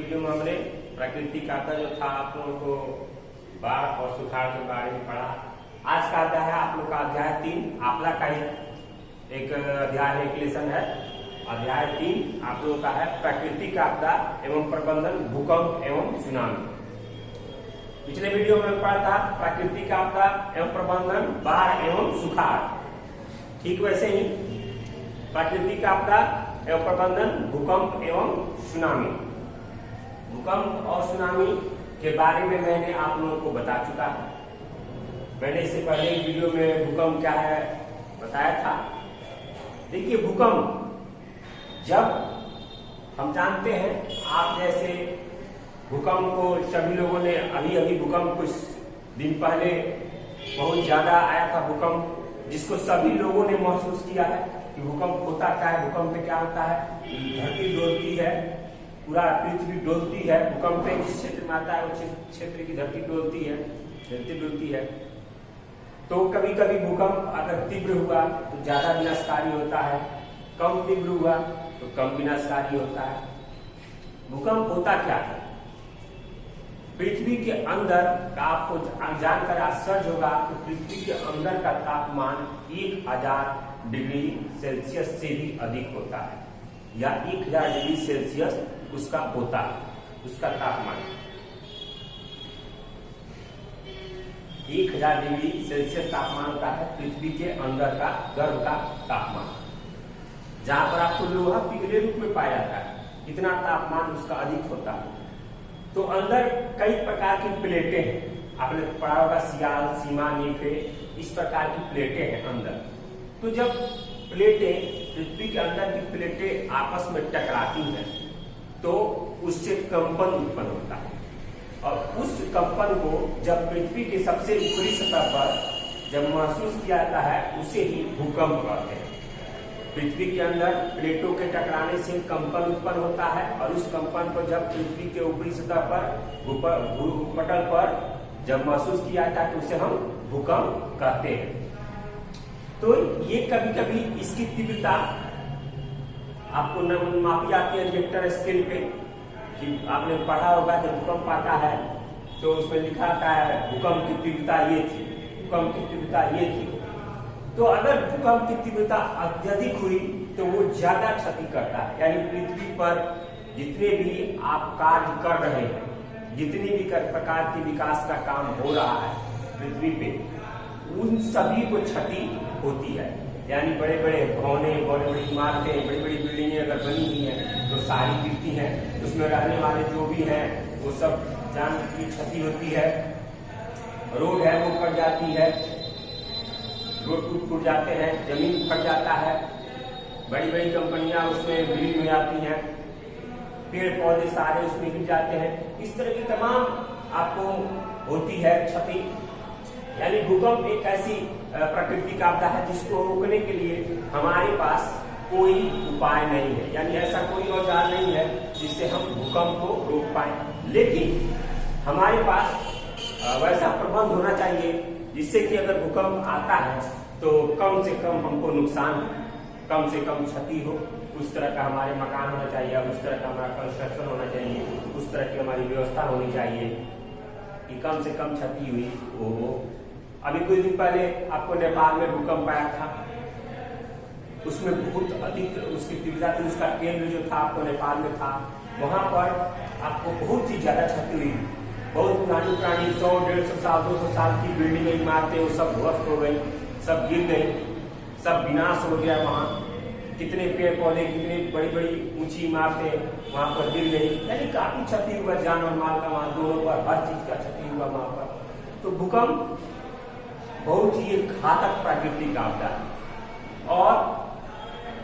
Video में हमने प्राकृतिक आपदा जो था आप लोगों को बाढ़ और सुखाड़ के बारे में पढ़ा। आज का अध्याय है आप लोग का अध्याय 3 आपदा का ही एक अध्याय है, एक लेसन है। अध्याय 3 आप लोगों का है प्राकृतिक आपदा एवं प्रबंधन, भूकंप एवं सुनामी। पिछले वीडियो में पढ़ा था प्राकृतिक आपदा एवं प्रबंधन, बाढ़ एवं सुखाड़। ठीक वैसे ही प्राकृतिक आपदा एवं प्रबंधन, भूकंप एवं सुनामी। भूकंप और सुनामी के बारे में मैंने आप लोगों को बता चुका है। मैंने इससे पहले वीडियो में भूकंप क्या है बताया था। देखिए भूकंप जब हम जानते हैं, आप जैसे भूकंप को सभी लोगों ने अभी भूकंप कुछ दिन पहले बहुत ज्यादा आया था भूकंप, जिसको सभी लोगों ने महसूस किया है कि भूकंप होता क्या है। भूकंप में क्या होता है, धरती डोलती है, पूरा पृथ्वी डोलती है। भूकंप में जिस क्षेत्र में आता है उस क्षेत्र की धरती डोलती है, धरती डोलती है। तो कभी कभी भूकंप अगर तीव्र हुआ तो ज्यादा विनाशकारी होता है, कम तीव्र हुआ तो कम विनाशकारी होता है। भूकंप होता क्या है, पृथ्वी के अंदर का आपको जानकर आश्चर्य होगा कि पृथ्वी के अंदर का तापमान 1000 डिग्री सेल्सियस से भी अधिक होता है, या 1000 डिग्री सेल्सियस उसका होता है, उसका तापमान 1000 डिग्री सेल्सियस तापमान होता है पृथ्वी के अंदर का गर्भ का तापमान, जहां पर आपको लोहा पिघले रूप में पाया जाता है। इतना तापमान उसका अधिक होता है। तो अंदर कई प्रकार की प्लेटें हैं, आपने पढ़ा होगा सियाल, सीमा, नीफे, इस प्रकार की प्लेटें हैं अंदर। तो जब प्लेटें, पृथ्वी के अंदर की प्लेटें आपस में टकराती हैं तो उससे कंपन उत्पन्न होता है, और उस कंपन को जब पृथ्वी के सबसे ऊपरी सतह पर जब महसूस किया जाता है उसे ही भूकंप कहते हैं। पृथ्वी के अंदर प्लेटों के टकराने से कंपन उत्पन्न होता है, और उस कंपन को जब पृथ्वी के ऊपरी सतह पर भूपटल पर जब महसूस किया जाता है तो उसे हम भूकंप कहते हैं। तो ये कभी कभी इसकी तीव्रता आपको मापी जाती है रिएक्टर स्केल पे, कि आपने पढ़ा होगा जब भूकंप आता है तो उसमें लिखा आता है भूकंप की तीव्रता ये थी, भूकंप की तीव्रता ये थी। तो अगर भूकंप की तीव्रता अत्यधिक हुई तो वो ज्यादा क्षति करता है, यानी पृथ्वी पर जितने भी आप कार्य कर रहे हैं, जितनी भी प्रकार की विकास का काम हो रहा है पृथ्वी पे, उन सभी को क्षति होती है। यानी बड़े बड़े भवने, बड़े बड़ी इमारतें, बड़ी बड़ी बिल्डिंगें अगर बनी हुई हैं तो सारी गिरती हैं, उसमें रहने वाले जो भी हैं वो सब जान की क्षति होती है। रोड है वो कट जाती है, रोड टूट जाते हैं, जमीन फट जाता है, बड़ी बड़ी कंपनियां उसमें विलीन हो जाती हैं, पेड़ पौधे सारे उसमें गिर जाते हैं। इस तरह की तमाम आपको होती है क्षति। यानी भूकंप एक ऐसी प्राकृतिक आपदा है जिसको रोकने के लिए हमारे पास कोई उपाय नहीं है, यानी ऐसा कोई औजार नहीं है जिससे हम भूकंप को रोक पाए। लेकिन हमारे पास वैसा प्रबंध होना चाहिए जिससे कि अगर भूकंप आता है तो कम से कम हमको नुकसान, कम से कम क्षति हो। उस तरह का हमारे मकान होना चाहिए, उस तरह का हमारा कंस्ट्रक्शन होना चाहिए, उस तरह की हमारी व्यवस्था होनी चाहिए कि कम से कम क्षति हुई हो। अभी कुछ दिन पहले आपको नेपाल में भूकंप आया था, उसमें बहुत अधिक उसकी तीव्रता थी, उसका केंद्र जो था आपको नेपाल में था, वहां पर आपको बहुत ही ज्यादा क्षति हुई। बहुत पुरानी 100, 150 साल, 200 साल की बिल्डिंगें, इमारतें वो सब ध्वस्त हो गई, सब गिर गई, सब विनाश हो गया। वहां कितने पेड़ पौधे, कितनी बड़ी बड़ी ऊंची इमारतें वहां पर गिर गई, यानी काफी क्षति हुआ, जान और माल का वहां दोनों पर हर चीज का क्षति हुआ वहां पर। तो भूकंप बहुत ही एक घातक प्राकृतिक आपदा है, और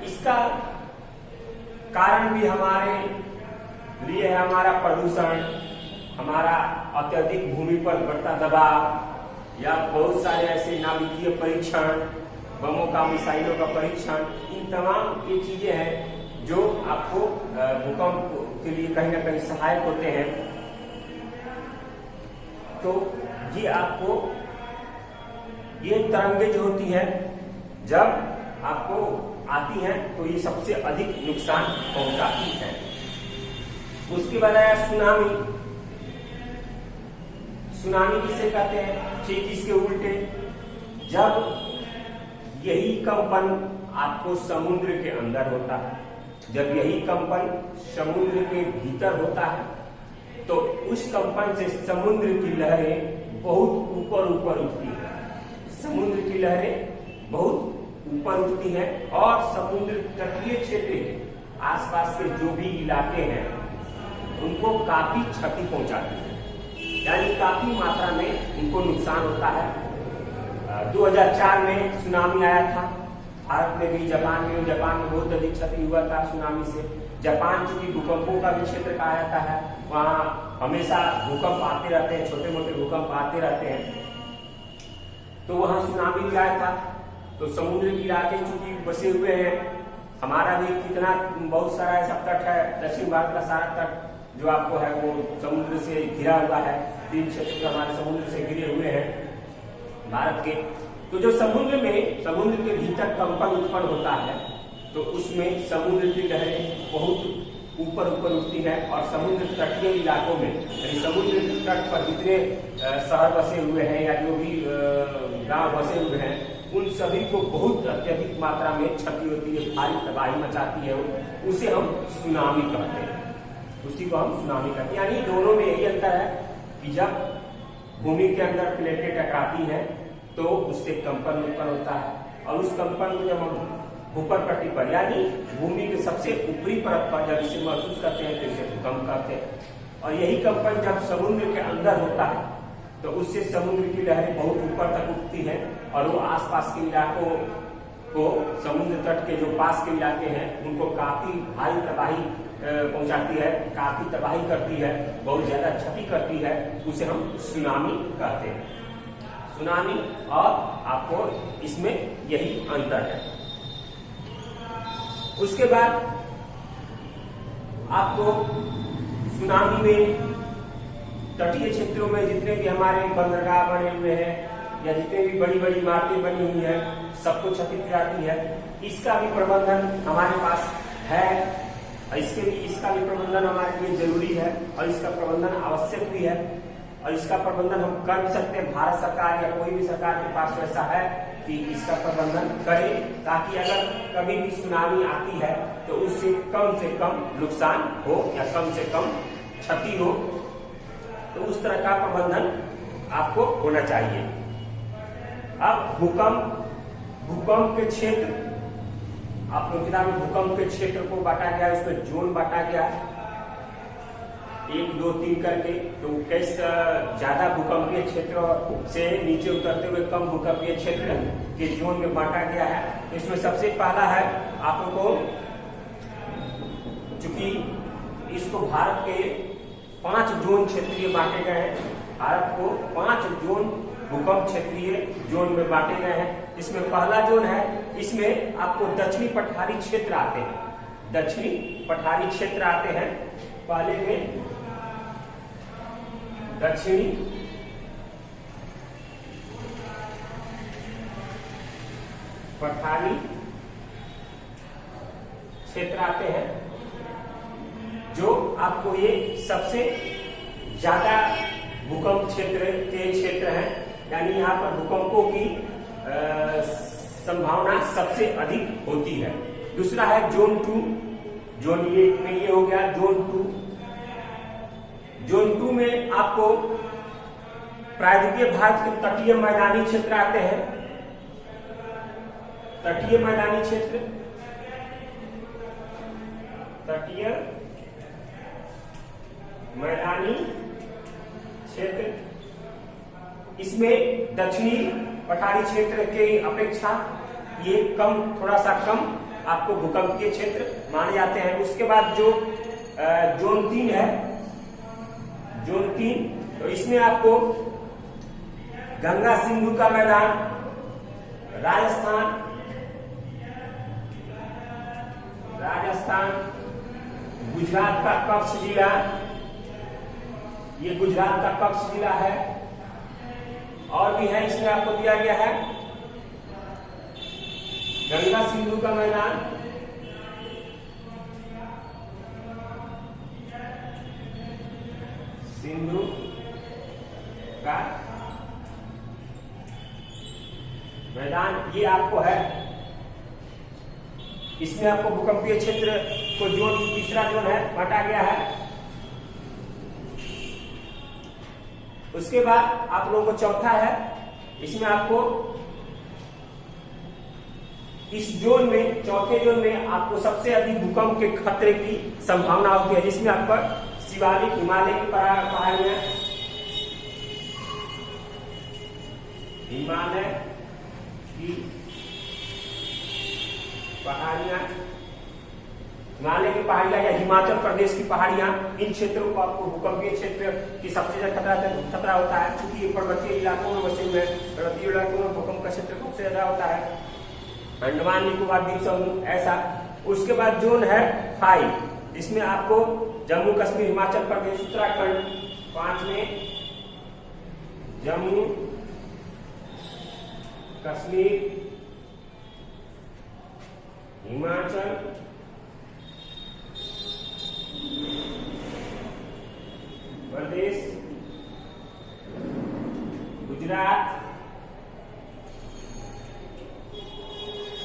इसका कारण भी हमारे लिए है हमारा प्रदूषण, हमारा अत्यधिक भूमि पर बढ़ता दबाव, या बहुत सारे ऐसे नाभिकीय परीक्षण, बमों का, मिसाइलों का परीक्षण। इन तमाम ये चीजें हैं जो आपको भूकंप के लिए कहीं ना कहीं सहायक होते हैं। तो ये आपको ये तरंगे जो होती हैं जब आपको आती हैं तो ये सबसे अधिक नुकसान पहुंचाती है। उसके बाद आया सुनामी। सुनामी किसे कहते हैं? ठीक इसके उल्टे, जब यही कंपन आपको समुद्र के अंदर होता है, जब यही कंपन समुद्र के भीतर होता है, तो उस कंपन से समुद्र की लहरें बहुत ऊपर ऊपर उठती है। समुद्र की लहरें बहुत ऊपर उठती हैं और समुद्र तटीय क्षेत्र के आसपास के जो भी इलाके हैं उनको काफी क्षति पहुंचाती है, यानी काफी मात्रा में उनको नुकसान होता है। 2004 में सुनामी आया था भारत में भी, जापान में बहुत अधिक क्षति हुआ था सुनामी से। जापान चूंकि भूकंपों का भी क्षेत्र कहा जाता है, वहाँ हमेशा भूकंप आते रहते हैं, छोटे मोटे भूकंप आते रहते हैं, तो वहाँ सुनामी भी आया था। तो समुद्र के इलाके चूंकि बसे हुए हैं, हमारा भी कितना बहुत सारा ऐसा तट है, दक्षिण भारत का सारा तट जो आपको है वो समुद्र से घिरा हुआ है। 3 क्षेत्र हमारे समुद्र से घिरे हुए हैं भारत के। तो जो समुद्र के भीतर कंपन उत्पन्न होता है, तो उसमें समुद्र की लहरें बहुत ऊपर उठती है और समुद्र तटीय इलाकों में, यानी समुद्र तट पर जितने शहर बसे हुए हैं या जो भी गांव बसे हुए हैं, उन सभी को बहुत अत्यधिक मात्रा में क्षति होती है, भारी तबाही मचाती है। उसे हम सुनामी कहते हैं, उसी को हम सुनामी कहते हैं। यानी दोनों में यही अंतर है कि जब भूमि के अंदर प्लेटें टकराती हैं तो उससे कंपन उत्पन्न होता है, और उस कंपन को जब हम ऊपर पट्टी पर यानी भूमि के सबसे ऊपरी परत पर जब इसे महसूस करते हैं तो इसे भूकंप कहते हैं। और यही कंपन जब समुद्र के अंदर होता है तो उससे समुद्र की लहरें बहुत ऊपर तक उठती हैं और वो आसपास के इलाकों को, समुद्र तट के जो पास के इलाके हैं, उनको काफी भारी तबाही पहुंचाती है, काफी तबाही करती है, बहुत ज्यादा क्षति करती है। उसे हम सुनामी कहते हैं। सुनामी और आपको इसमें यही अंतर है। उसके बाद आपको सुनामी में तटीय क्षेत्रों में जितने भी हमारे बंदरगाह बने हुए हैं या जितने भी बड़ी बड़ी इमारतें बनी हुई हैं, सबको क्षति पहुंचाती है। इसका भी प्रबंधन हमारे पास है, इसका भी प्रबंधन हमारे लिए जरूरी है और इसका प्रबंधन आवश्यक भी है, और इसका प्रबंधन हम कर सकते हैं। भारत सरकार या कोई भी सरकार के पास ऐसा है कि इसका प्रबंधन करे, ताकि अगर कभी भी सुनामी आती है तो उससे कम नुकसान हो या कम से कम क्षति हो। तो उस तरह का प्रबंधन आपको होना चाहिए। अब भूकंप के क्षेत्र, आपको किताब में भूकंप के क्षेत्र को बांटा गया, उसमें जोन बांटा गया 1, 2, 3 करके। तो कैसे ज्यादा भूकंपीय क्षेत्र से नीचे उतरते हुए कम भूकंपीय क्षेत्र के जोन में बांटा गया है। तो इसमें सबसे पहला है आपको, चूंकि इसको भारत के 5 जोन क्षेत्रीय बांटे गए हैं, भारत को 5 जोन भूकंप क्षेत्रीय जोन में बांटे गए हैं। इसमें पहला जोन है, इसमें आपको दक्षिणी पठारी क्षेत्र आते हैं। दक्षिणी पठारी क्षेत्र आते हैं पहले में, दक्षिणी पठारी क्षेत्र आते हैं, जो आपको ये सबसे ज्यादा भूकंप क्षेत्र के क्षेत्र हैं, यानी यहाँ पर भूकंपों की संभावना सबसे अधिक होती है। दूसरा है जोन 2, जोन ये में ये हो गया जोन 2। जोन 2 में आपको प्रायद्वीपीय भारत के तटीय मैदानी क्षेत्र आते हैं। तटीय मैदानी क्षेत्र, तटीय मैदानी क्षेत्र, इसमें दक्षिणी पठारी क्षेत्र के अपेक्षा ये थोड़ा सा कम आपको भूकंपीय क्षेत्र माने जाते हैं। उसके बाद जो जोन 3 है, जोन 3, तो इसमें आपको गंगा सिंधु का मैदान, राजस्थान, गुजरात का कच्छ जिला, ये गुजरात का कच्छ जिला है, और भी है इसमें आपको दिया गया है गंगा सिंधु का मैदान, ये आपको है, इसमें आपको भूकंपीय क्षेत्र को जोन, तीसरा जोन है बांटा गया है। उसके बाद आप लोगों को चौथा है, इसमें आपको इस जोन में, चौथे जोन में आपको सबसे अधिक भूकंप के खतरे की संभावना होती है, जिसमें आपका शिवालिक, हिमालय की पहाड़ियां, हिमालय की पहाड़ियां, हिमालय की पहाड़ियां या हिमाचल प्रदेश की पहाड़ियां, इन क्षेत्रों को आपको भूकंपीय क्षेत्र की सबसे ज्यादा खतरा होता है, क्योंकि ये पर्वतीय इलाकों में बसे हुए हैं। पर्वतीय इलाकों में भूकंप का क्षेत्र सबसे ज्यादा होता है। अंडमान निकोबार द्वीप समूह ऐसा। उसके बाद जोन है 5, इसमें आपको जम्मू कश्मीर, हिमाचल प्रदेश, उत्तराखंड, 5 में जम्मू कश्मीर, हिमाचल प्रदेश, गुजरात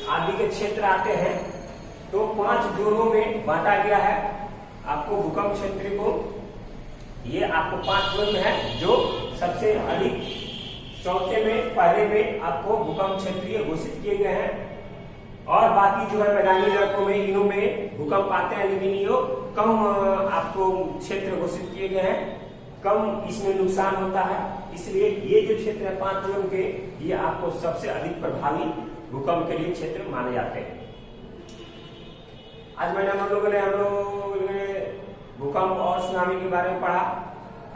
आदि के क्षेत्र आते हैं। तो 5 जोनों में बांटा गया है आपको भूकंप क्षेत्र को। ये आपको 5 जोन में है, जो सबसे अधिक, चौथे में, पहले में आपको भूकंप क्षेत्रीय घोषित किए गए हैं। और बाकी जो है मैदानी इलाकों में, इनों में भूकंप आते हैं, लेकिन ये कम आपको क्षेत्र घोषित किए गए हैं, कम इसमें नुकसान होता है। इसलिए ये जो क्षेत्र है 5 जोन के, ये आपको सबसे अधिक प्रभावी भूकंप के लिए क्षेत्र माने जाते हैं। आज मैंने हम लोगों ने भूकंप और सुनामी के बारे में पढ़ा।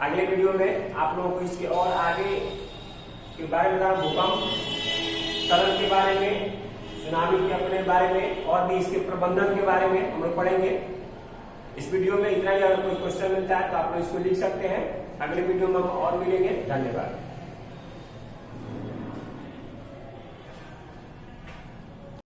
अगले वीडियो में आप लोगों को इसके और आगे के बारे में बताऊं, भूकंप तरल के बारे में, सुनामी के अपने बारे में, और भी इसके प्रबंधन के बारे में हम लोग पढ़ेंगे। इस वीडियो में इतना ही। अगर कोई क्वेश्चन मिलता है तो आप लोग इसको लिख सकते हैं। अगले वीडियो में हम और मिलेंगे। धन्यवाद।